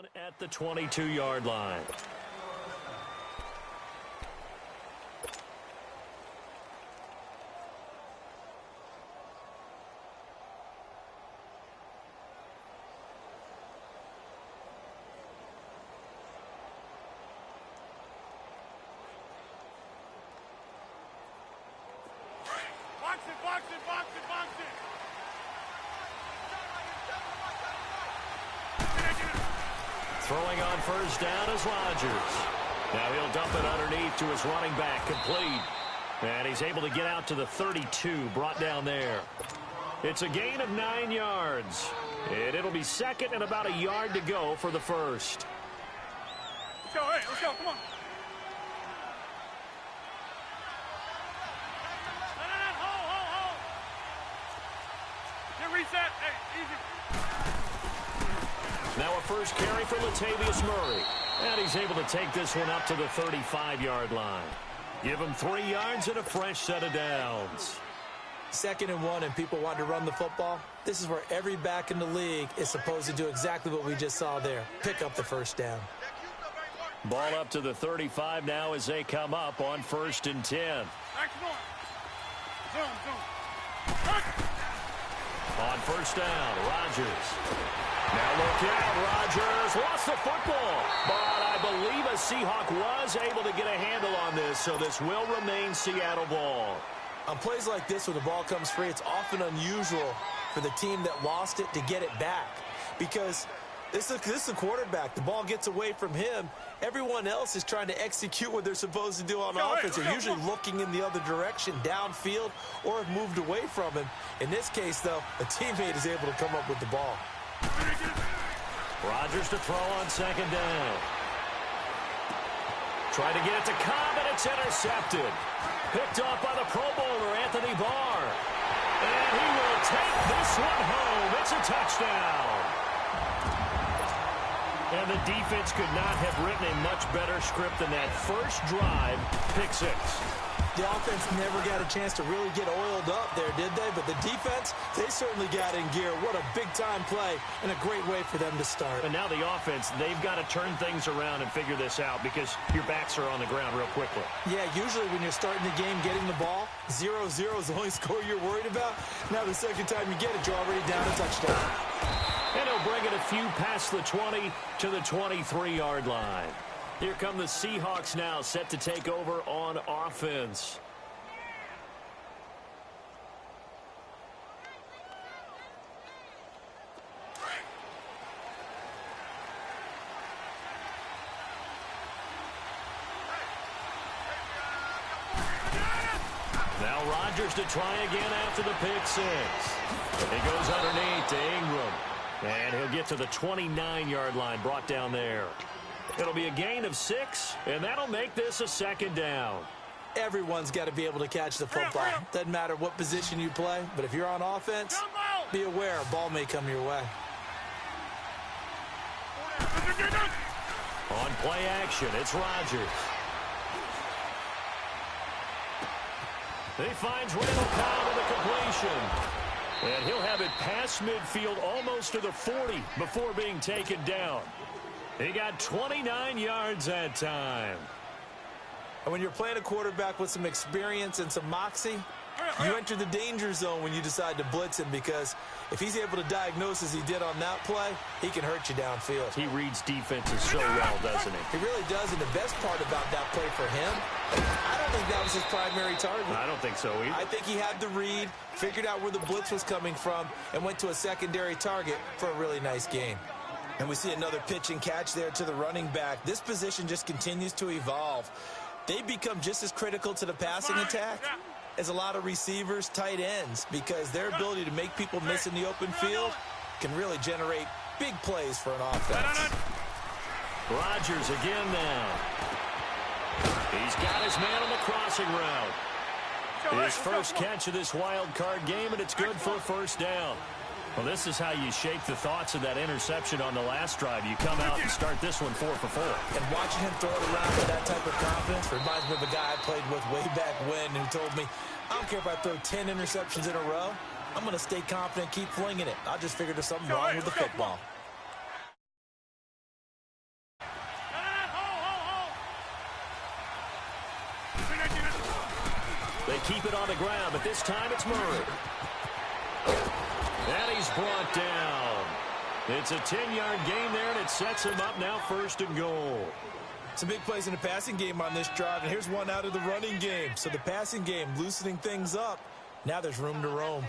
down at the 22-yard line. Throwing on first down is Rodgers. Now he'll dump it underneath to his running back, complete. And he's able to get out to the 32, brought down there. It's a gain of 9 yards. And it'll be second and about a yard to go for the first. Let's go, hey, let's go, come on. Hold. Get reset, hey, easy. Now a first carry for Latavius Murray. And he's able to take this one up to the 35-yard line. Give him 3 yards and a fresh set of downs. 2nd and 1 and people want to run the football. This is where every back in the league is supposed to do exactly what we just saw there. Pick up the first down. Ball up to the 35 now as they come up on 1st and 10. On first down, Rodgers. Now look out, Rodgers lost the football. But I believe a Seahawk was able to get a handle on this, so this will remain Seattle ball. On plays like this where the ball comes free, it's often unusual for the team that lost it to get it back. Because this is a quarterback. The ball gets away from him. Everyone else is trying to execute what they're supposed to do on offense. They're usually looking in the other direction, downfield, or have moved away from him. In this case, though, a teammate is able to come up with the ball. Rodgers to throw on 2nd down. Try to get it to Cobb, and it's intercepted. Picked off by the Pro Bowler, Anthony Barr. And he will take this one home. It's a touchdown. And the defense could not have written a much better script than that first drive, pick 6. The offense never got a chance to really get oiled up there, did they? But the defense, they certainly got in gear. What a big-time play and a great way for them to start. And now the offense, they've got to turn things around and figure this out because your backs are on the ground real quickly. Yeah, usually when you're starting the game getting the ball, 0-0 is the only score you're worried about. Now the second time you get it, you're already down a touchdown. And he'll bring it a few past the 20 to the 23-yard line. Here come the Seahawks now, set to take over on offense. Now Rodgers to try again after the pick 6. He goes underneath to Ingram. And he'll get to the 29-yard line, brought down there. It'll be a gain of 6, and that'll make this a 2nd down. Everyone's got to be able to catch the football. Doesn't matter what position you play, but if you're on offense, be aware a ball may come your way. On play action, it's Rodgers. He finds Randall Cobb with a completion. And he'll have it past midfield almost to the 40 before being taken down. He got 29 yards that time. And when you're playing a quarterback with some experience and some moxie, you enter the danger zone when you decide to blitz him, because if he's able to diagnose as he did on that play, he can hurt you downfield. He reads defenses so well, doesn't he? He really does, and the best part about that play for him, I don't think that was his primary target. I don't think so either. I think he had the read, figured out where the blitz was coming from, and went to a secondary target for a really nice gain. And we see another pitch and catch there to the running back. This position just continues to evolve. They become just as critical to the passing attack as a lot of receivers, tight ends, because their ability to make people miss in the open field can really generate big plays for an offense. Rodgers again now. He's got his man on the crossing route. His first catch of this wild card game, and it's good for a first down. Well, this is how you shake the thoughts of that interception on the last drive. You come out and start this one 4 for 4. And watching him throw it around with that type of confidence reminds me of a guy I played with way back when who told me, I don't care if I throw 10 interceptions in a row. I'm going to stay confident, keep flinging it. I just figured there's something wrong with the football. They keep it on the ground, but this time it's Murray. And he's brought down. It's a 10-yard gain there, and it sets him up now 1st and goal. Some big plays in the passing game on this drive, and here's one out of the running game. So the passing game loosening things up. Now there's room to roam.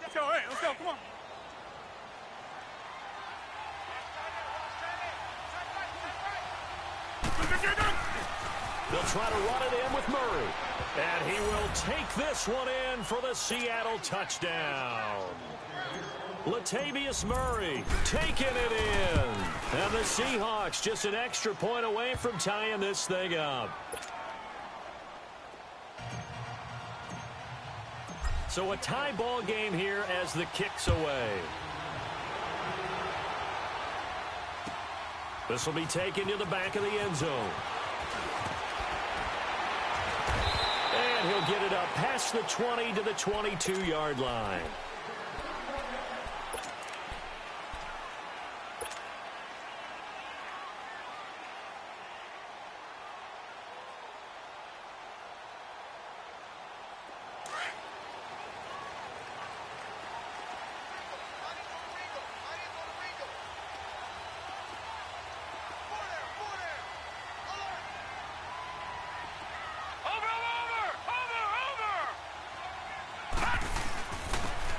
Let's go, hey, let's go, come on. They'll try to run it in with Murray. And he will take this one in for the Seattle touchdown. Latavius Murray taking it in. And the Seahawks just an extra point away from tying this thing up. So a tie ball game here as the kick's away. This will be taken to the back of the end zone. And he'll get it up past the 20 to the 22-yard line.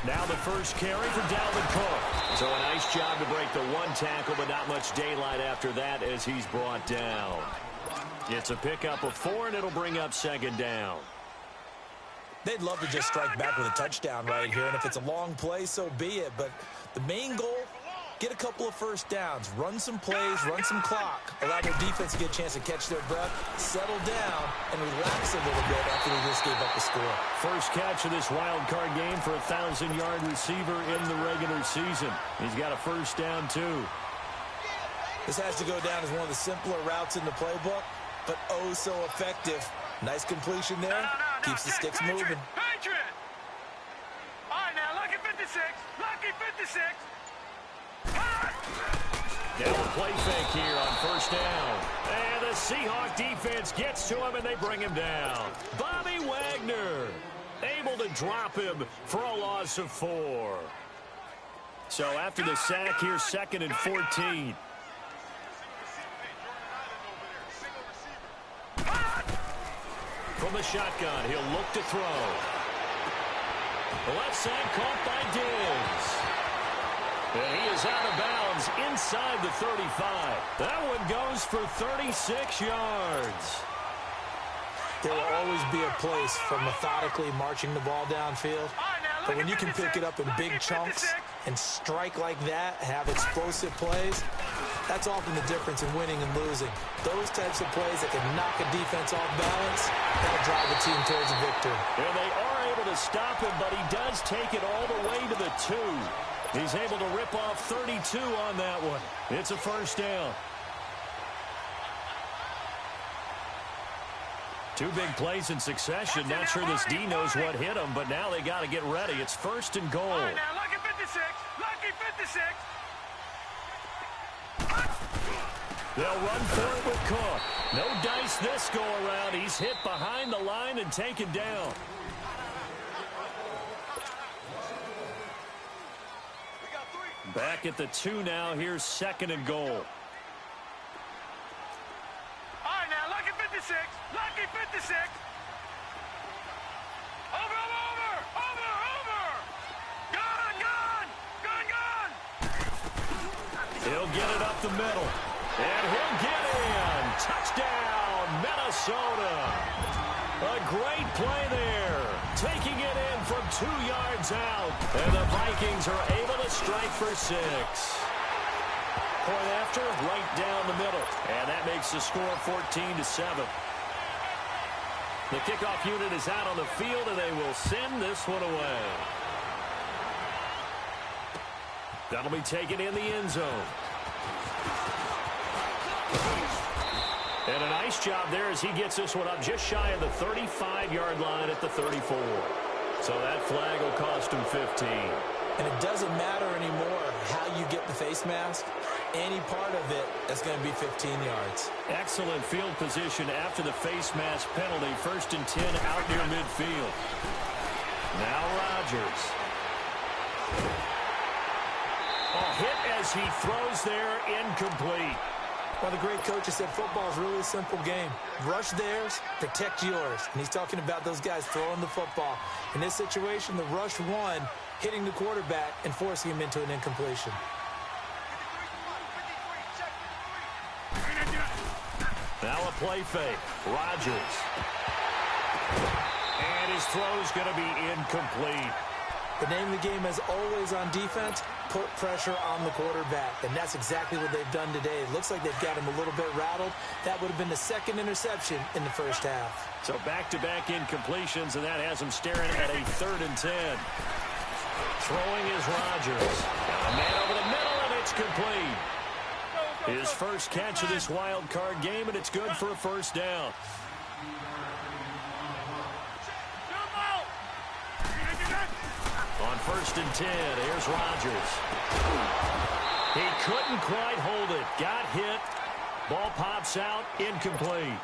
Now the first carry for Dalvin Cook. So a nice job to break the one tackle, but not much daylight after that as he's brought down. It's a pickup of 4, and it'll bring up 2nd down. They'd love to just strike back with a touchdown right here, and if it's a long play, so be it. But the main goal, get a couple of first downs, run some plays, run some clock, allow their defense to get a chance to catch their breath, settle down, and relax a little bit after they just gave up the score. First catch of this wild card game for a 1,000-yard receiver in the regular season. He's got a first down, too. This has to go down as one of the simpler routes in the playbook, but oh so effective. Nice completion there. Keeps the sticks moving. Patriot! All right, now, lucky 56. Lucky 56. Now a play fake here on first down. And the Seahawk defense gets to him, and they bring him down. Bobby Wagner able to drop him for a loss of 4. So after the sack here, 2nd and 14. From the shotgun, he'll look to throw. The left side caught by Diggs. And he is out of bounds inside the 35. That one goes for 36 yards. There will always be a place for methodically marching the ball downfield. But when you can pick it up in big chunks and strike like that, have explosive plays, that's often the difference in winning and losing. Those types of plays that can knock a defense off balance, that'll drive a team towards a victory. And they are able to stop him, but he does take it all the way to the 2. He's able to rip off 32 on that one. It's a first down. 2 big plays in succession. Not sure this D knows what hit him, but now they got to get ready. It's 1st and goal. All right, now, lucky 56. Lucky 56. They'll run for it with Cook. No dice this go around. He's hit behind the line and taken down. Back at the 2 now. Here's 2nd and goal. All right, now, lucky 56. Lucky 56. Over. Gone. He'll get it up the middle. And he'll get in. Touchdown, Minnesota. A great play there. Taking it in from 2 yards out. And the Vikings are able to strike for 6. Point after, right down the middle. And that makes the score 14-7. The kickoff unit is out on the field, and they will send this one away. That'll be taken in the end zone. And a nice job there as he gets this one up just shy of the 35-yard line at the 34. So that flag will cost him 15. And it doesn't matter anymore how you get the face mask. any part of it that's going to be 15 yards. Excellent field position after the face mask penalty. 1st and 10 out near midfield. Now Rodgers. A hit as he throws there, incomplete. Well, the great coach has said football is really a simple game. Rush theirs, protect yours. And he's talking about those guys throwing the football. In this situation, the rush won, hitting the quarterback and forcing him into an incompletion. Now a play fake. Rodgers. And his throw's going to be incomplete. The name of the game is always on defense, put pressure on the quarterback. And that's exactly what they've done today. It looks like they've got him a little bit rattled. That would have been the 2nd interception in the first half. So back-to-back incompletions, and that has him staring at a 3rd and 10. Throwing is Rodgers. Got a man over the middle, and it's complete. His first catch of this wild card game, and it's good for a 1st down. On 1st and 10, here's Rodgers. He couldn't quite hold it. Got hit. Ball pops out, incomplete.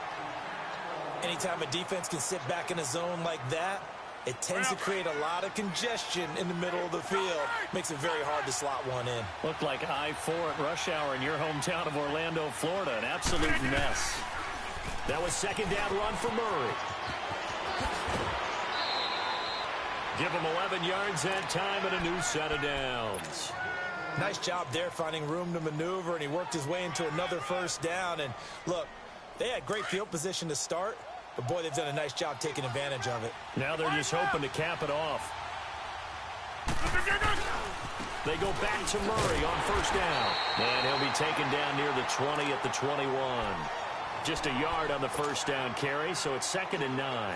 Anytime a defense can sit back in a zone like that, it tends to create a lot of congestion in the middle of the field. Makes it very hard to slot one in. Looked like I-4 at rush hour in your hometown of Orlando, Florida. An absolute mess. That was 2nd down run for Murray. Give him 11 yards that time and a new set of downs. Nice job there finding room to maneuver, and he worked his way into another 1st down. And look, they had great field position to start, but boy, they've done a nice job taking advantage of it. Now they're just hoping to cap it off. They go back to Murray on 1st down. And he'll be taken down near the 20 at the 21. Just a yard on the 1st down carry, so it's 2nd and 9.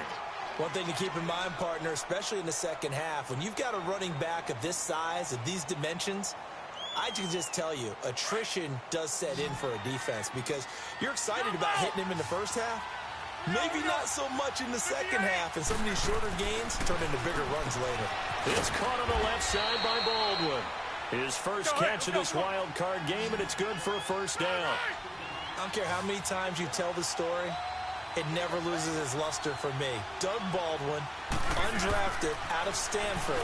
One thing to keep in mind, partner, especially in the second half, when you've got a running back of this size, of these dimensions, I can just tell you, attrition does set in for a defense because you're excited about hitting him in the first half. Maybe not so much in the second half, and some of these shorter gains turn into bigger runs later. It's caught on the left side by Baldwin. His first catch of this wild card game, and it's good for a 1st down. I don't care how many times you tell the story, it never loses its luster for me. Doug Baldwin, undrafted out of Stanford,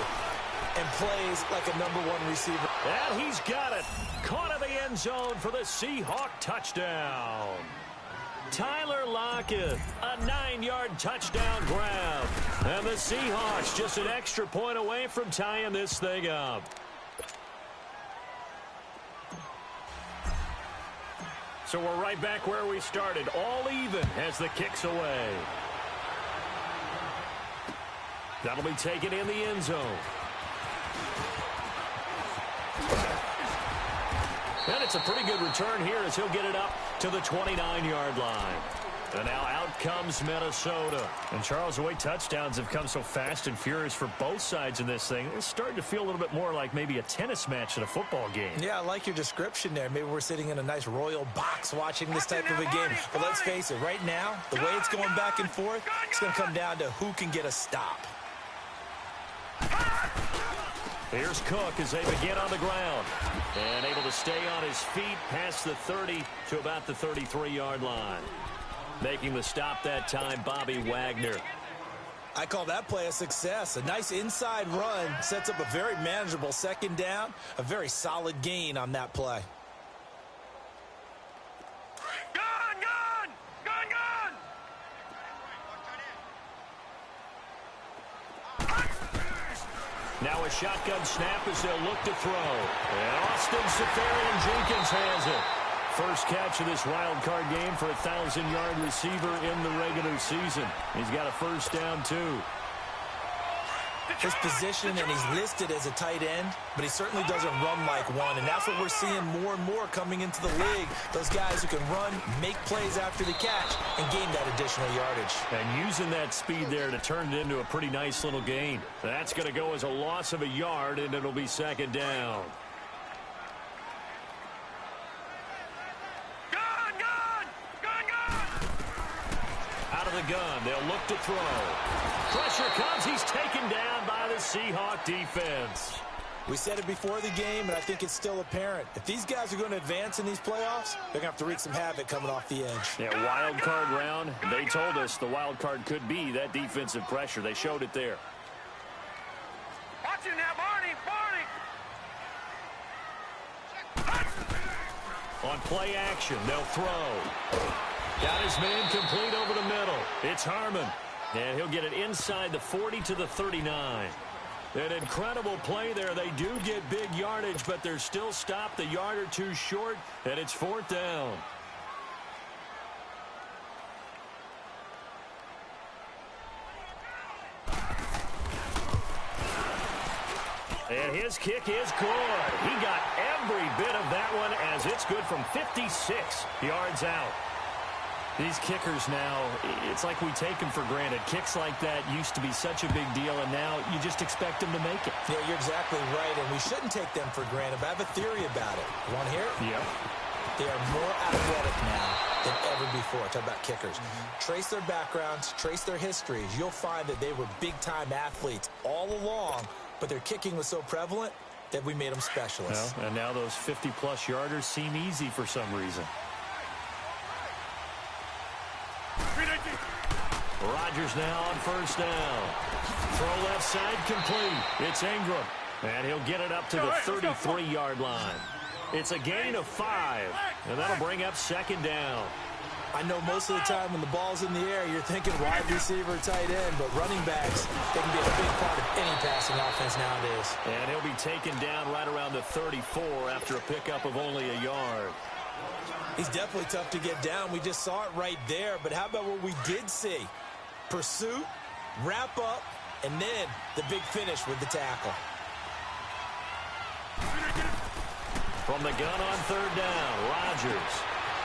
and plays like a #1 receiver. And he's got it. Caught in the end zone for the Seahawk touchdown. Tyler Lockett, a 9-yard touchdown grab. And the Seahawks just an extra point away from tying this thing up. So we're right back where we started, all even as the kick's away. That'll be taken in the end zone. And it's a pretty good return here as he'll get it up to the 29-yard line. And now out comes Minnesota. And Charles, the way touchdowns have come so fast and furious for both sides in this thing, it's starting to feel a little bit more like maybe a tennis match at a football game. Yeah, I like your description there. Maybe we're sitting in a nice royal box watching this type of a game. But let's face it, right now, the way it's going back and forth, it's going to come down to who can get a stop. Here's Cook as they begin on the ground. And able to stay on his feet past the 30 to about the 33-yard line. Making the stop that time, Bobby Wagner. I call that play a success. A nice inside run sets up a very manageable 2nd down. A very solid gain on that play. Now a shotgun snap as they'll look to throw. And Austin Safarian-Jenkins has it. First catch of this wild card game for a 1,000-yard receiver in the regular season. He's got a 1st down, too. His position, and he's listed as a tight end, but he certainly doesn't run like one, and that's what we're seeing more and more coming into the league. Those guys who can run, make plays after the catch, and gain that additional yardage. And using that speed there to turn it into a pretty nice little gain. That's going to go as a loss of a yard, and it'll be 2nd down. Out of the gun, they'll look to throw. Pressure comes, he's taken down by the Seahawk defense. We said it before the game, and I think it's still apparent. If these guys are going to advance in these playoffs, they're going to have to wreak some havoc coming off the edge. Yeah, wild card round. They told us the wild card could be that defensive pressure. They showed it there. Watch it now, Barney! On play action, they'll throw. Got his man complete over the middle. It's Harmon. And he'll get it inside the 40 to the 39. An incredible play there. They do get big yardage, but they're still stopped a yard or two short, and it's 4th down. And his kick is good. He got every bit of that one as it's good from 56 yards out. These kickers now, it's like we take them for granted. Kicks like that used to be such a big deal, and now you just expect them to make it. Yeah, you're exactly right, and we shouldn't take them for granted, but I have a theory about it. You want to hear it? Yeah. They are more athletic now than ever before. Talk about kickers. Trace their backgrounds, trace their histories. You'll find that they were big-time athletes all along, but their kicking was so prevalent that we made them specialists. Well, and now those 50-plus yarders seem easy for some reason. Rodgers now on 1st down. Throw left side complete. It's Ingram. And he'll get it up to the 33-yard line. It's a gain of 5. And that'll bring up 2nd down. I know most of the time when the ball's in the air, you're thinking wide receiver, tight end, but running backs, they can be a big part of any passing offense nowadays. And he'll be taken down right around the 34 after a pickup of only a yard. He's definitely tough to get down. We just saw it right there, but how about what we did see? Pursuit, wrap up, and then the big finish with the tackle. From the gun on 3rd down, Rodgers.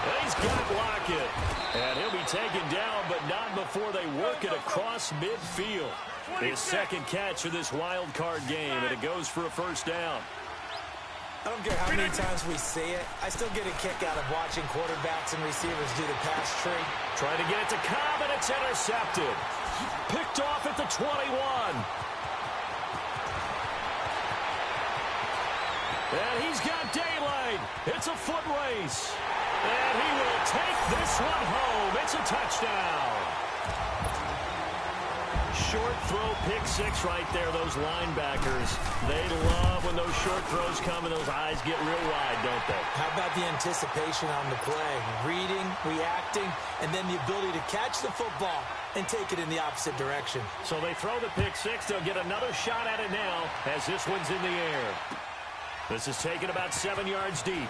And he's got Lockett. And he'll be taken down, but not before they work it across midfield. His 2nd catch of this wild card game, and it goes for a 1st down. I don't care how many times we see it. I still get a kick out of watching quarterbacks and receivers do the pass tree. Trying to get it to Cobb, and it's intercepted. Picked off at the 21. And he's got daylight. It's a foot race. And he will take this one home. It's a touchdown. Short throw, pick 6 right there. Those linebackers, they love when those short throws come and those eyes get real wide, don't they? How about the anticipation on the play? Reading, reacting, and then the ability to catch the football and take it in the opposite direction. So they throw the pick 6. They'll get another shot at it now as this one's in the air. This is taken about 7 yards deep.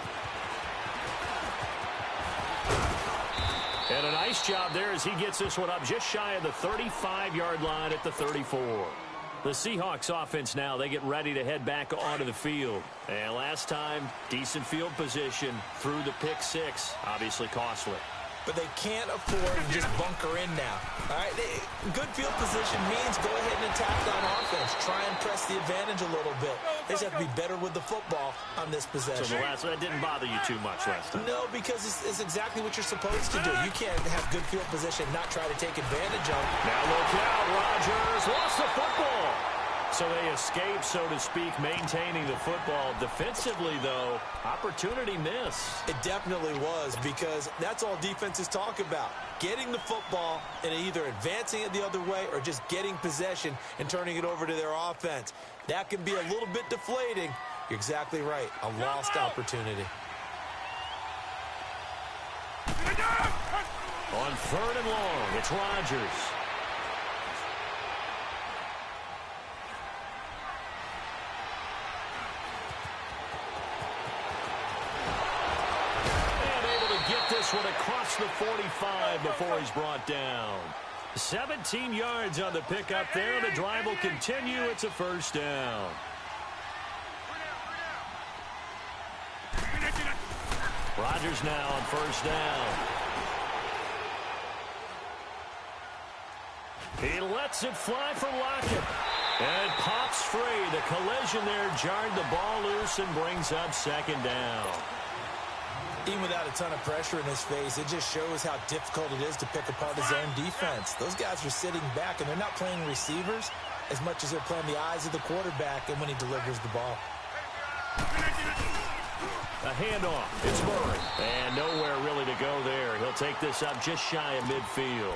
And a nice job there as he gets this one up just shy of the 35-yard line at the 34. The Seahawks offense now, they get ready to head back onto the field. And last time, decent field position through the pick 6, obviously costly. But they can't afford to just bunker in now. All right, good field position means go ahead and attack on offense. Try and press the advantage a little bit. They just have to be better with the football on this possession. So that didn't bother you too much last time? No, because it's exactly what you're supposed to do. You can't have good field position and not try to take advantage of it. Now look out, Rodgers lost the football. So they escape, so to speak, maintaining the football. Defensively, though, opportunity miss. It definitely was, because that's all defenses talk about. Getting the football and either advancing it the other way or just getting possession and turning it over to their offense. That can be a little bit deflating. You're exactly right. A lost opportunity. On 3rd and long, it's Rodgers. This one across the 45 before he's brought down. 17 yards on the pickup there. The drive will continue. It's a 1st down. Rodgers now on 1st down. He lets it fly from Lockett. And it pops free. The collision there jarred the ball loose and brings up 2nd down. Even without a ton of pressure in his face, it just shows how difficult it is to pick apart his own defense. Those guys are sitting back, and they're not playing receivers. as much as they're playing the eyes of the quarterback and when he delivers the ball. A handoff. It's Murray. And nowhere really to go there. He'll take this up just shy of midfield.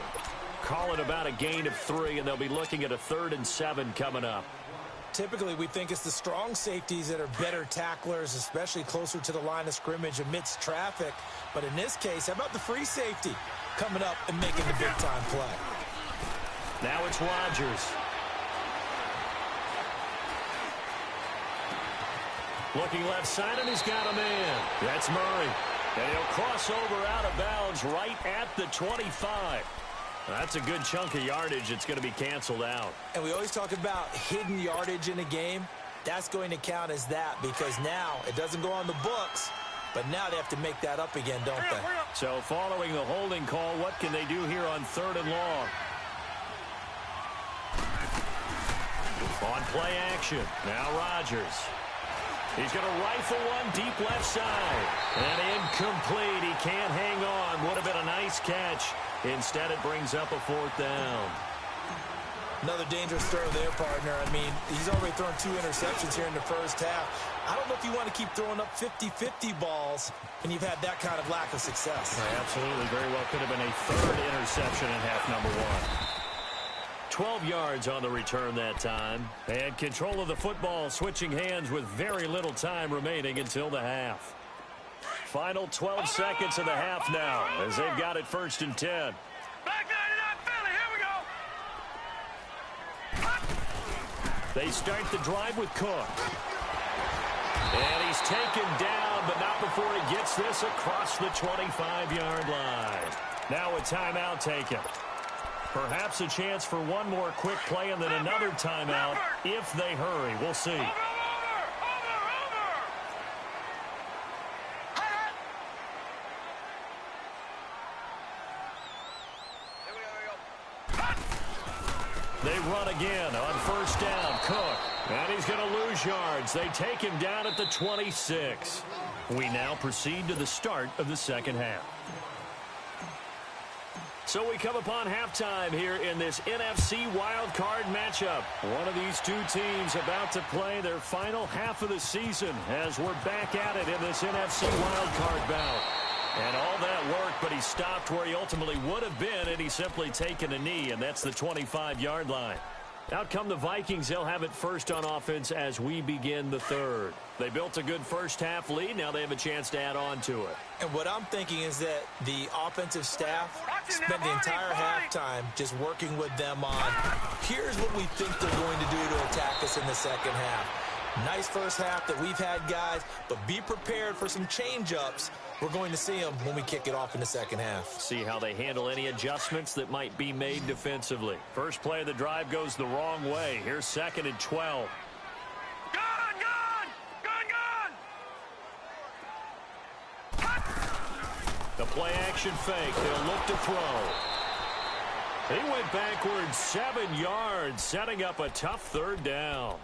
Call it about a gain of 3, and they'll be looking at a 3rd and 7 coming up. Typically, we think it's the strong safeties that are better tacklers, especially closer to the line of scrimmage amidst traffic. But in this case, how about the free safety coming up and making the big-time play? Now it's Rodgers. Looking left side, and he's got a man. That's Murray. And he'll cross over out of bounds right at the 25. That's a good chunk of yardage. It's going to be canceled out. And we always talk about hidden yardage in a game. That's going to count as that because now it doesn't go on the books, but now they have to make that up again, don't they? So following the holding call, what can they do here on 3rd and long? On play action. Now Rodgers. He's going to rifle one deep left side. And incomplete. He can't hang on. Would have been a nice catch. Instead, it brings up a 4th down. Another dangerous throw there, partner. I mean, he's already thrown 2 interceptions here in the first half. I don't know if you want to keep throwing up 50-50 balls when you've had that kind of lack of success. Yeah, absolutely. Very well could have been a 3rd interception in half number 1. 12 yards on the return that time. And control of the football switching hands with very little time remaining until the half. Final 12 seconds of the half now as they've got it 1st and 10. Back 99 Philly, here we go. They start the drive with Cook. And he's taken down, but not before he gets this across the 25-yard line. Now a timeout taken. Perhaps a chance for one more quick play and then another timeout if they hurry. We'll see. Over. They run again on 1st down. Cook. And he's going to lose yards. They take him down at the 26. We now proceed to the start of the second half. So we come upon halftime here in this NFC wildcard matchup. One of these two teams about to play their final half of the season as we're back at it in this NFC wildcard bout. And all that work, but he stopped where he ultimately would have been, and he's simply taken a knee, and that's the 25-yard line. Out come the Vikings. They'll have it first on offense as we begin the 3rd. They built a good first half lead. Now they have a chance to add on to it. And what I'm thinking is that the offensive staff spent the entire halftime just working with them on, here's what we think they're going to do to attack us in the second half. Nice first half that we've had, guys, but be prepared for some change-ups. We're going to see them when we kick it off in the second half. See how they handle any adjustments that might be made defensively. First play of the drive goes the wrong way. Here's 2nd and 12. The play action fake. They'll look to throw. He went backwards 7 yards, setting up a tough 3rd down.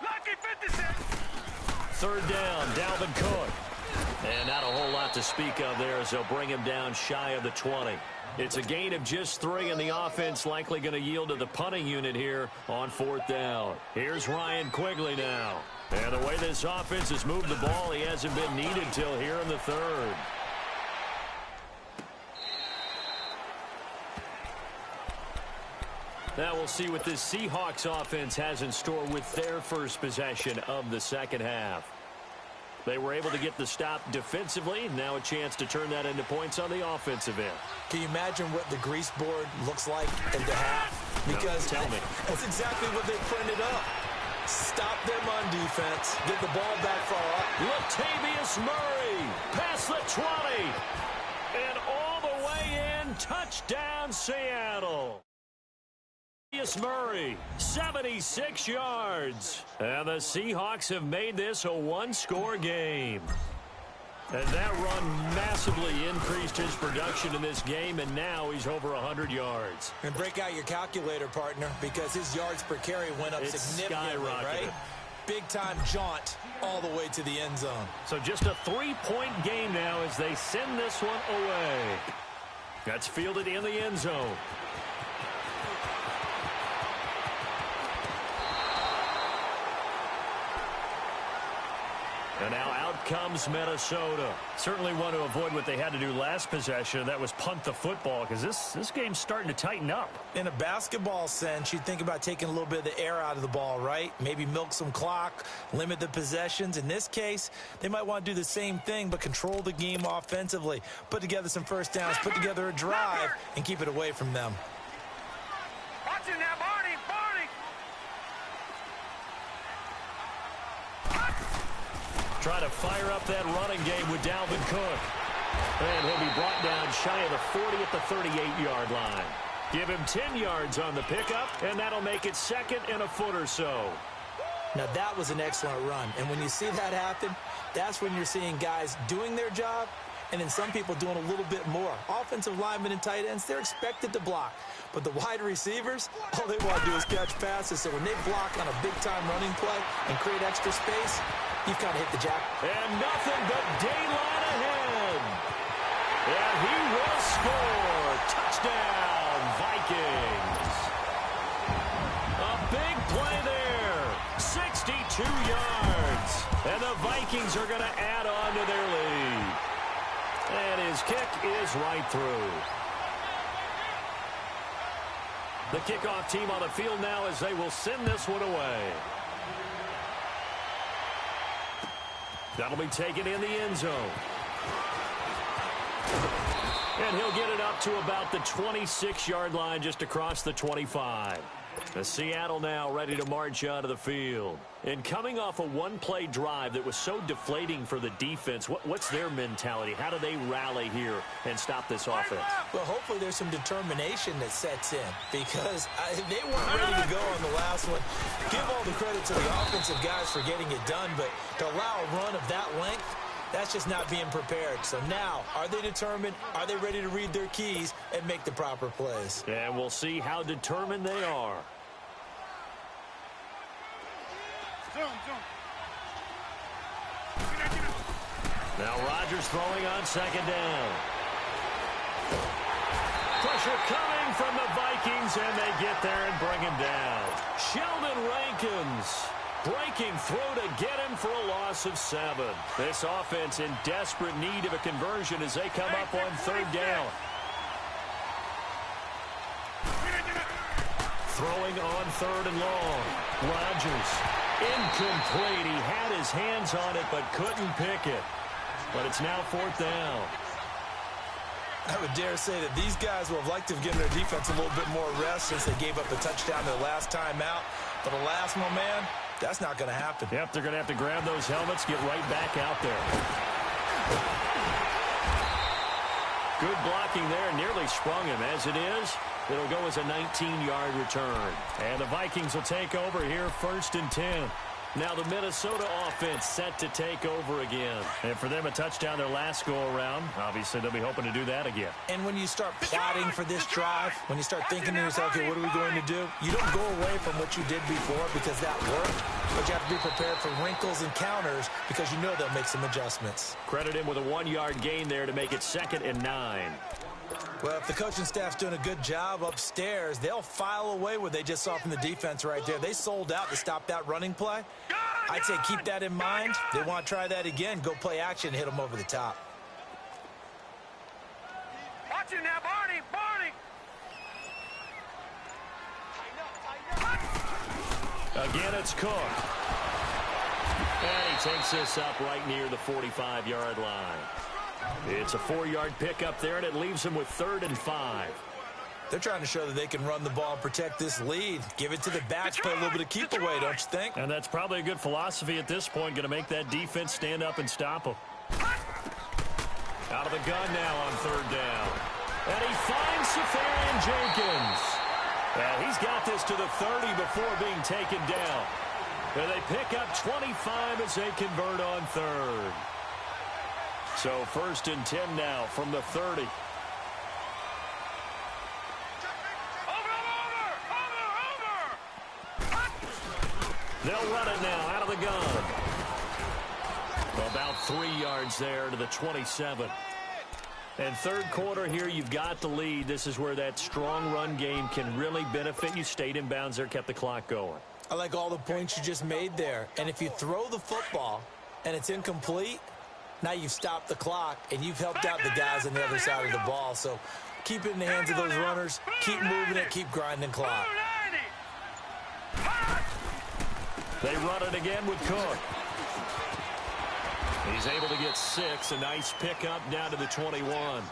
Lucky 56. 3rd down, Dalvin Cook. And not a whole lot to speak of there as they'll bring him down shy of the 20. It's a gain of just 3, and the offense likely going to yield to the punting unit here on 4th down. Here's Ryan Quigley now. And the way this offense has moved the ball, he hasn't been needed till here in the 3rd. Now we'll see what this Seahawks offense has in store with their first possession of the second half. They were able to get the stop defensively. Now a chance to turn that into points on the offensive end. Can you imagine what the grease board looks like at the half? Because no, tell me. That's exactly what they printed up. Stop them on defense. Get the ball back far up. Latavius Murray past the 20. And all the Touchdown, Seattle. Murray, 76 yards. And the Seahawks have made this a one-score game. And that run massively increased his production in this game, and now he's over 100 yards. And break out your calculator, partner, because his yards per carry went up significantly, right? Big-time jaunt all the way to the end zone. So just a 3-point game now as they send this one away. That's fielded in the end zone. And now out comes Minnesota. Certainly want to avoid what they had to do last possession. That was punt the football, because this game's starting to tighten up. In a basketball sense, you think about taking a little bit of the air out of the ball, right? Maybe milk some clock, limit the possessions. In this case, they might want to do the same thing, but control the game offensively. Put together some first downs, put together a drive, and keep it away from them. Watch it now, Barney. Try to fire up that running game with Dalvin Cook. And he'll be brought down shy of the 40 at the 38-yard line. Give him 10 yards on the pickup, and that'll make it second and a foot or so. Now, that was an excellent run. And when you see that happen, that's when you're seeing guys doing their job and then some people doing a little bit more. Offensive linemen and tight ends, they're expected to block. But the wide receivers, all they want to do is catch passes. So when they block on a big-time running play and create extra space, you've got to hit the jack. And nothing but daylight ahead. And he will score. Touchdown, Vikings. A big play there. 62 yards. And the Vikings are going to add on to their lead. And his kick is right through. The kickoff team on the field now as they will send this one away. That'll be taken in the end zone. And he'll get it up to about the 26-yard line, just across the 25. The Seattle now ready to march onto the field. And coming off a one-play drive that was so deflating for the defense, what's their mentality? How do they rally here and stop this offense? Well, hopefully there's some determination that sets in, because they weren't ready to go on the last one. Give all the credit to the offensive guys for getting it done, but to allow a run of that length, that's just not being prepared. So now, are they determined? Are they ready to read their keys and make the proper plays? And we'll see how determined they are. Now Rodgers throwing on second down. Pressure coming from the Vikings, and they get there and bring him down. Sheldon Rankins breaking through to get him for a loss of 7. This offense in desperate need of a conversion as they come up on third down. Throwing on third and long. Rodgers. Incomplete. He had his hands on it but couldn't pick it. But it's now fourth down. I would dare say that these guys will have liked to have given their defense a little bit more rest since they gave up the touchdown their last time out. But the last one, man, that's not going to happen. Yep, they're going to have to grab those helmets, get right back out there. Good blocking there, nearly sprung him. As it is, it'll go as a 19-yard return. And the Vikings will take over here, 1st and 10. Now the Minnesota offense set to take over again. And for them, a touchdown their last go-around. Obviously, they'll be hoping to do that again. And when you start plotting for this drive, when you start thinking to yourself, okay, what are we going to do? You don't go away from what you did before because that worked. But you have to be prepared for wrinkles and counters because you know they'll make some adjustments. Credit him with a 1-yard gain there to make it 2nd and 9. Well, if the coaching staff's doing a good job upstairs, they'll file away what they just saw from the defense right there. They sold out to stop that running play. I'd say keep that in mind. They want to try that again. Go play action and hit them over the top. Watch it now, Barney. Again, it's Cook. And he takes this up right near the 45-yard line. It's a 4-yard pickup there, and it leaves him with 3rd and 5. They're trying to show that they can run the ball and protect this lead. Give it to the backs, play a little bit of keep away, don't you think? And that's probably a good philosophy at this point, going to make that defense stand up and stop them. Out of the gun now on 3rd down. And he finds Jenkins. And he's got this to the 30 before being taken down. And they pick up 25 as they convert on third. So 1st and 10 now from the 30. They'll run it now out of the gun. About 3 yards there to the 27. And third quarter here, you've got the lead. This is where that strong run game can really benefit you. Stayed in bounds there, kept the clock going. I like all the points you just made there. And if you throw the football and it's incomplete, now you've stopped the clock and you've helped out the guys on the other side of the ball. So keep it in the hands of those runners. Keep moving it. Keep grinding clock. They run it again with Cook. He's able to get 6. A nice pickup down to the 21.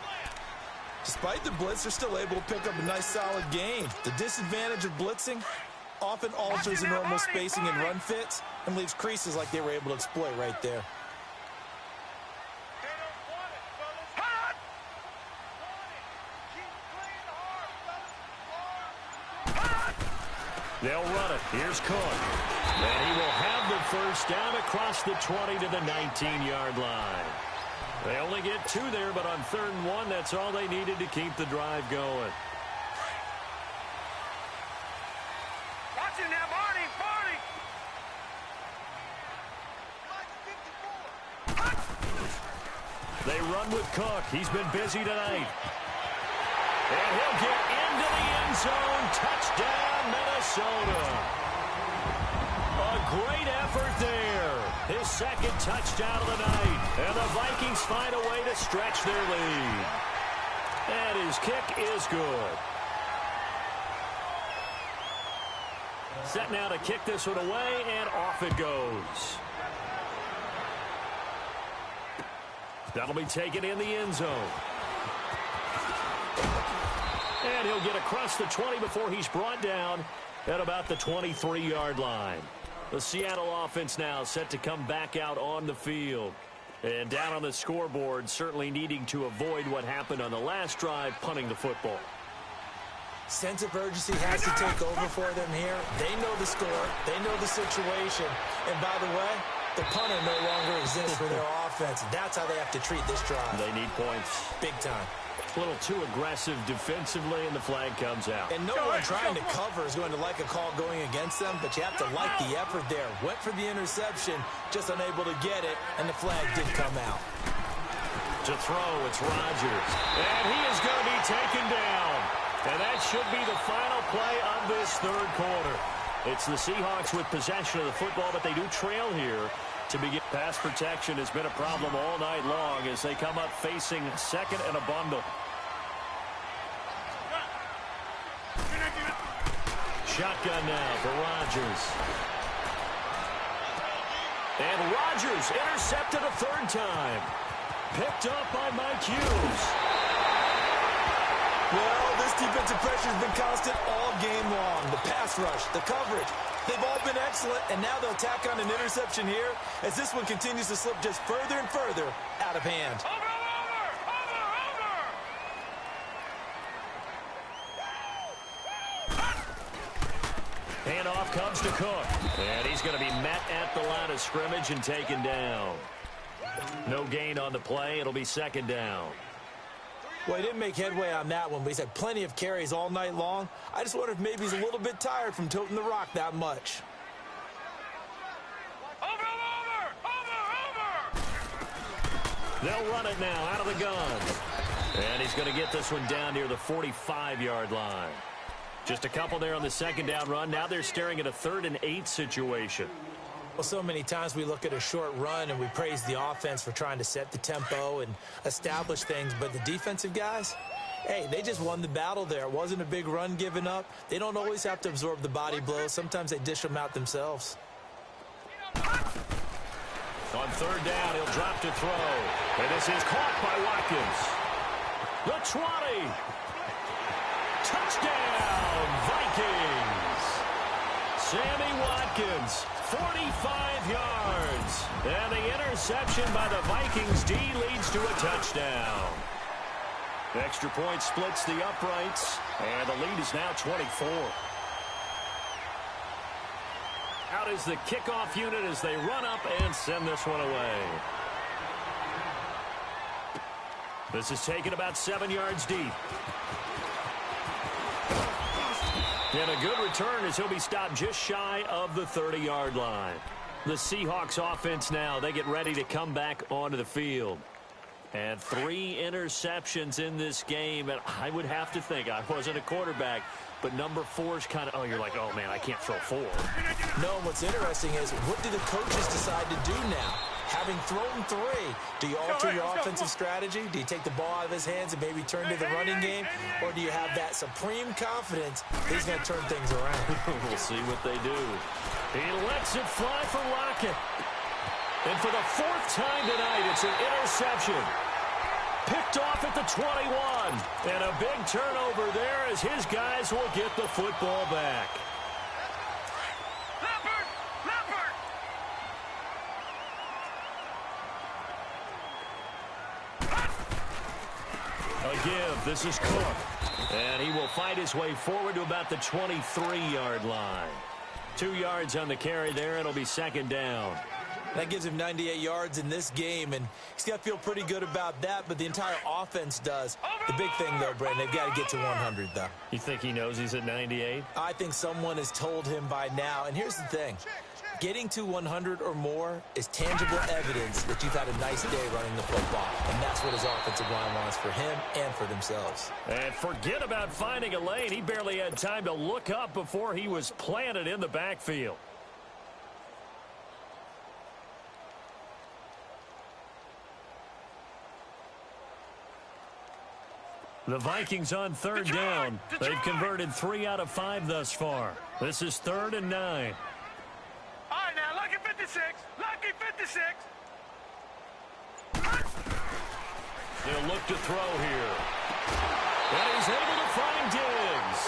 Despite the blitz, they're still able to pick up a nice, solid gain. The disadvantage of blitzing often alters the normal spacing and run fits and leaves creases like they were able to exploit right there. They'll run it. Here's Cook. And he will have the first down across the 20 to the 19-yard line. They only get 2 there, but on 3rd and 1, that's all they needed to keep the drive going. Watch it now, Barney! They run with Cook. He's been busy tonight. And he'll get into the end zone. Touchdown, Minnesota. A great effort there. His 2nd touchdown of the night. And the Vikings find a way to stretch their lead. And his kick is good. Set now to kick this one away, and off it goes. That'll be taken in the end zone. And he'll get across the 20 before he's brought down at about the 23-yard line. The Seattle offense now set to come back out on the field. And down on the scoreboard, certainly needing to avoid what happened on the last drive, punting the football. Sense of urgency has to take over for them here. They know the score. They know the situation. And by the way, the punter no longer exists for their offense. That's how they have to treat this drive. They need points. Big time. A little too aggressive defensively, and the flag comes out. And no one trying to cover is going to like a call going against them, but you have to like the effort there. Went for the interception, just unable to get it, and the flag did come out. To throw, it's Rodgers. And he is going to be taken down. And that should be the final play of this third quarter. It's the Seahawks with possession of the football, but they do trail here to begin. Pass protection has been a problem all night long as they come up facing 2nd and a bundle. Shotgun now for Rodgers. And Rodgers intercepted a 3rd time. Picked up by Mike Hughes. Well, this defensive pressure has been constant all game long. The pass rush, the coverage, they've all been excellent, and now they'll tack on an interception here as this one continues to slip just further and further out of hand. Handoff comes to Cook. And he's going to be met at the line of scrimmage and taken down. No gain on the play. It'll be 2nd down. Well, he didn't make headway on that one, but he's had plenty of carries all night long. I just wonder if maybe he's a little bit tired from toting the rock that much. They'll run it now out of the gun. And he's going to get this one down near the 45-yard line. Just a couple there on the 2nd down run. Now they're staring at a 3rd and 8 situation. Well, so many times we look at a short run and we praise the offense for trying to set the tempo and establish things, but the defensive guys, hey, they just won the battle there. It wasn't a big run given up. They don't always have to absorb the body blows. Sometimes they dish them out themselves. On 3rd down, he'll drop to throw. And this is caught by Watkins. The 20. Touchdown, Vikings. Sammy Watkins, 45 yards. And the interception by the Vikings D leads to a touchdown. Extra point splits the uprights, and the lead is now 24. Out is the kickoff unit as they run up and send this one away. This is taken about 7 yards deep. And a good return as he'll be stopped just shy of the 30-yard line. The Seahawks offense now, they get ready to come back onto the field. And 3 interceptions in this game, and I would have to think, I wasn't a quarterback, but number 4 is kind of, oh, you're like, oh, man, I can't throw 4. No, what's interesting is, what do the coaches decide to do now? Having thrown 3, do you alter your offensive strategy? Do you take the ball out of his hands and maybe turn to the running game? Or do you have that supreme confidence that he's going to turn things around? We'll see what they do. He lets it fly for Lockett. And for the 4th time tonight, it's an interception. Picked off at the 21. And a big turnover there as his guys will get the football back. A give. This is Cook. And he will fight his way forward to about the 23-yard line. 2 yards on the carry there. It'll be 2nd down. That gives him 98 yards in this game, and he's got to feel pretty good about that, but the entire offense does. The big thing, though, Brandon, they've got to get to 100, though. You think he knows he's at 98? I think someone has told him by now, and here's the thing. Getting to 100 or more is tangible evidence that you've had a nice day running the football, and that's what his offensive line wants for him and for themselves. And forget about finding a lane. He barely had time to look up before he was planted in the backfield. The Vikings on 3rd down. They've converted 3 out of 5 thus far. This is 3rd and 9. All right, now, lucky 56. Lucky 56. They'll look to throw here. And he's able to find Diggs.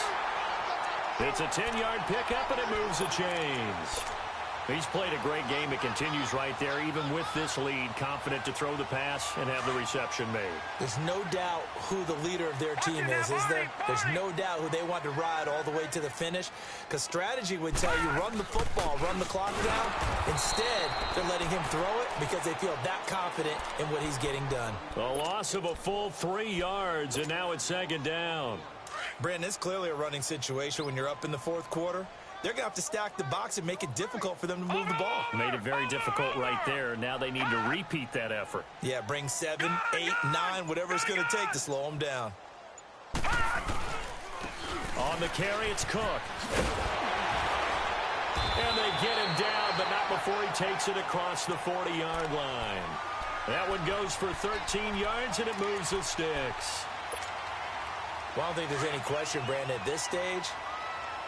It's a 10-yard pickup, and it moves the chains. He's played a great game. It continues right there, even with this lead, confident to throw the pass and have the reception made. There's no doubt who the leader of their team is there? There's no doubt who they want to ride all the way to the finish, because strategy would tell you run the football, run the clock down. Instead, they're letting him throw it because they feel that confident in what he's getting done. A loss of a full 3 yards, and now it's 2nd down. Brandon, it's clearly a running situation when you're up in the 4th quarter. They're going to have to stack the box and make it difficult for them to move the ball. Made it very difficult right there. Now they need to repeat that effort. Yeah, bring 7, 8, 9, whatever it's going to take to slow them down. On the carry, it's Cook. And they get him down, but not before he takes it across the 40-yard line. That one goes for 13 yards, and it moves the sticks. Well, I don't think there's any question, Brandon, at this stage.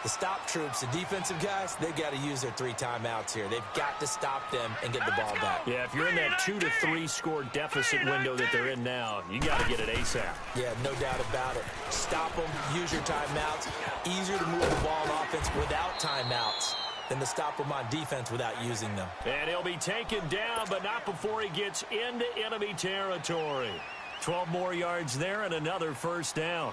The stop troops, the defensive guys, they've got to use their 3 timeouts here. They've got to stop them and get the ball back. Yeah, if you're in that 2 to 3 score deficit window that they're in now, you got to get it ASAP. Yeah, no doubt about it. Stop them, use your timeouts. Easier to move the ball on offense without timeouts than to stop them on defense without using them. And he'll be taken down, but not before he gets into enemy territory. 12 more yards there and another 1st down.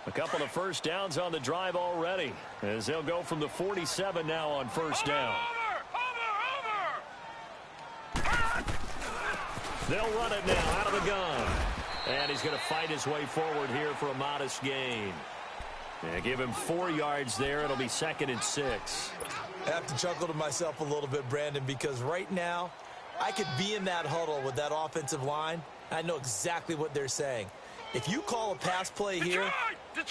A couple of 1st downs on the drive already, as they'll go from the 47 now on 1st down. They'll run it now out of the gun. And he's going to fight his way forward here for a modest gain. Yeah, give him 4 yards there. It'll be 2nd and 6. I have to chuckle to myself a little bit, Brandon, because right now I could be in that huddle with that offensive line. I know exactly what they're saying. If you call a pass play here,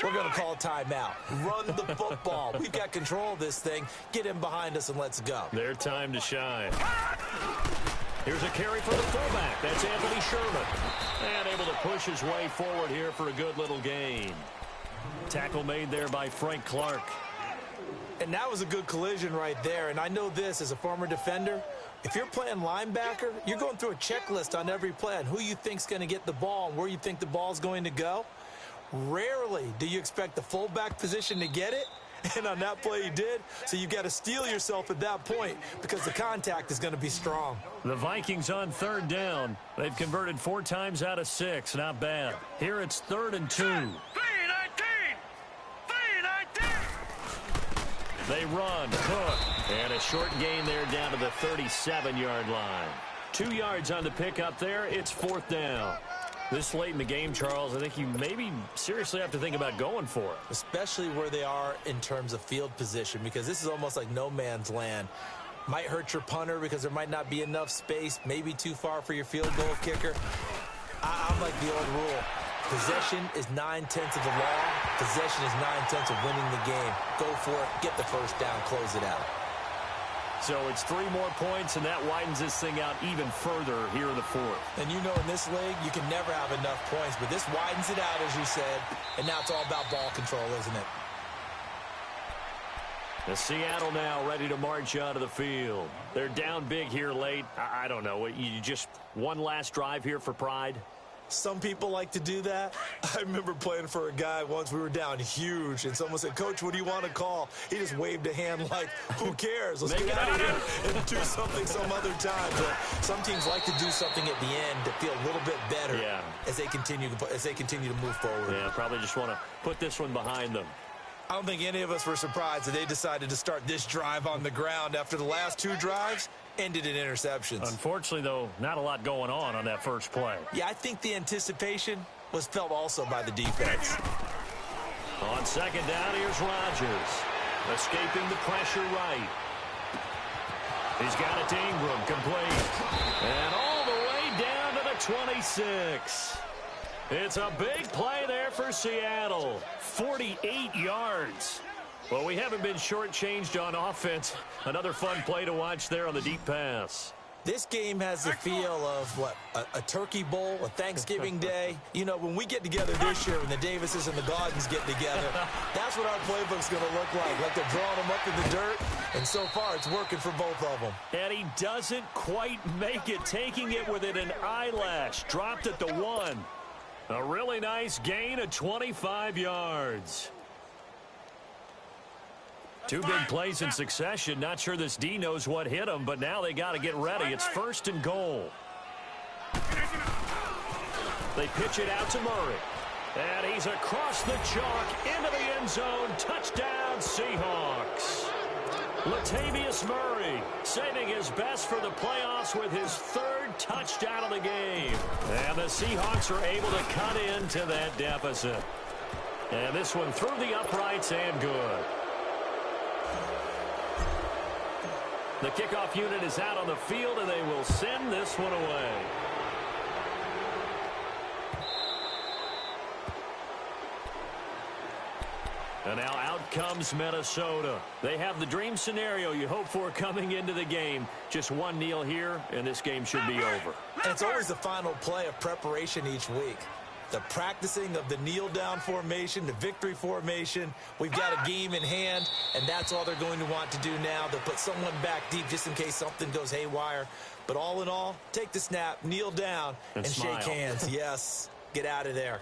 we're going to call a timeout. Run the football. We've got control of this thing. Get him behind us and let's go. Their time to shine. Here's a carry for the fullback. That's Anthony Sherman. And able to push his way forward here for a good little gain. Tackle made there by Frank Clark. And that was a good collision right there. And I know this as a former defender. If you're playing linebacker, you're going through a checklist on every play on who you think's going to get the ball and where you think the ball's going to go. Rarely do you expect the fullback position to get it, And on that play he did, so you've got to steel yourself at that point because the contact is going to be strong. The Vikings on third down. They've converted 4 times out of 6. Not bad. Here it's 3rd and 2. 3-19! They run. Cook. And a short gain there down to the 37-yard line. 2 yards on the pickup there. It's 4th down. This late in the game, Charles, I think you maybe seriously have to think about going for it. Especially where they are in terms of field position, because this is almost like no man's land. Might hurt your punter because there might not be enough space, maybe too far for your field goal kicker. I'm like the old rule. Possession is 9/10 of the law. Possession is 9/10 of winning the game. Go for it. Get the first down. Close it out. So it's 3 more points, and that widens this thing out even further here in the 4th. And you know in this league, you can never have enough points, but this widens it out, as you said, and now it's all about ball control, isn't it? The Seattle now ready to march out of the field. They're down big here late. I don't know. You just one last drive here for pride? Some people like to do that. I remember playing for a guy once. We were down huge, and someone said, "Coach, what do you want to call?" He just waved a hand like, who cares? Let's get out of here and do something some other time. But some teams like to do something at the end to feel a little bit better as they continue to move forward. Yeah, probably just want to put this one behind them. I don't think any of us were surprised that they decided to start this drive on the ground after the last 2 drives ended in interceptions. Unfortunately, though, not a lot going on that first play. Yeah, I think the anticipation was felt also by the defense. On 2nd down, here's Rodgers. Escaping the pressure right. He's got it to Ingram, complete. And all the way down to the 26. It's a big play there for Seattle. 48 yards. Well, we haven't been shortchanged on offense. Another fun play to watch there on the deep pass. This game has the feel of, what, a turkey bowl, a Thanksgiving day. You know, when we get together this year, when the Davises and the Gaudens get together, that's what our playbook's going to look like they're drawing them up in the dirt. And so far, it's working for both of them. And he doesn't quite make it, taking it within an eyelash. Dropped at the 1. A really nice gain of 25 yards. 2 big plays in succession. Not sure this D knows what hit him, but now they got to get ready. It's 1st and goal. They pitch it out to Murray. And he's across the chalk into the end zone. Touchdown, Seahawks. Latavius Murray saving his best for the playoffs with his 3rd touchdown of the game. And the Seahawks are able to cut into that deficit. And this one through the uprights and good. The kickoff unit is out on the field, and they will send this one away. And now out comes Minnesota. They have the dream scenario you hope for coming into the game. Just one kneel here, and this game should be over. And it's always the final play of preparation each week. The practicing of the kneel-down formation, the victory formation. We've got a game in hand, and that's all they're going to want to do now. They'll put someone back deep just in case something goes haywire. But all in all, take the snap, kneel down, and shake hands. Yes, get out of there.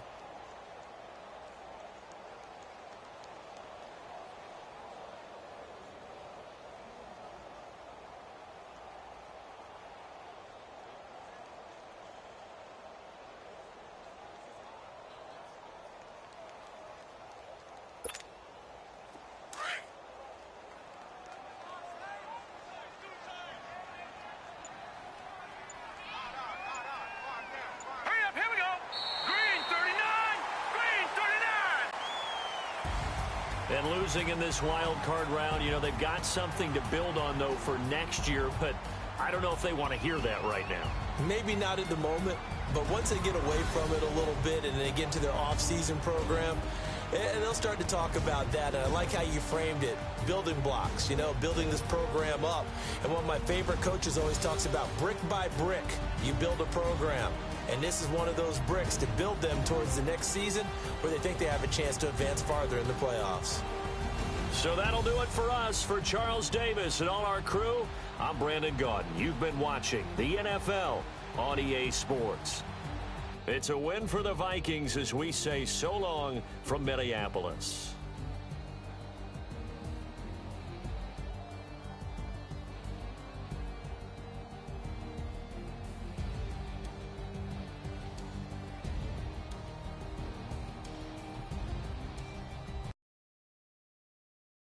And losing in this wild card round, you know, they've got something to build on, though, for next year. But I don't know if they want to hear that right now. Maybe not at the moment, but once they get away from it a little bit and they get into their off-season program, they'll start to talk about that. And I like how you framed it, building blocks, you know, building this program up. And one of my favorite coaches always talks about brick by brick, you build a program. And this is one of those bricks to build them towards the next season where they think they have a chance to advance farther in the playoffs. So that'll do it for us. For Charles Davis and all our crew, I'm Brandon Gaudin. You've been watching the NFL on EA Sports. It's a win for the Vikings as we say so long from Minneapolis.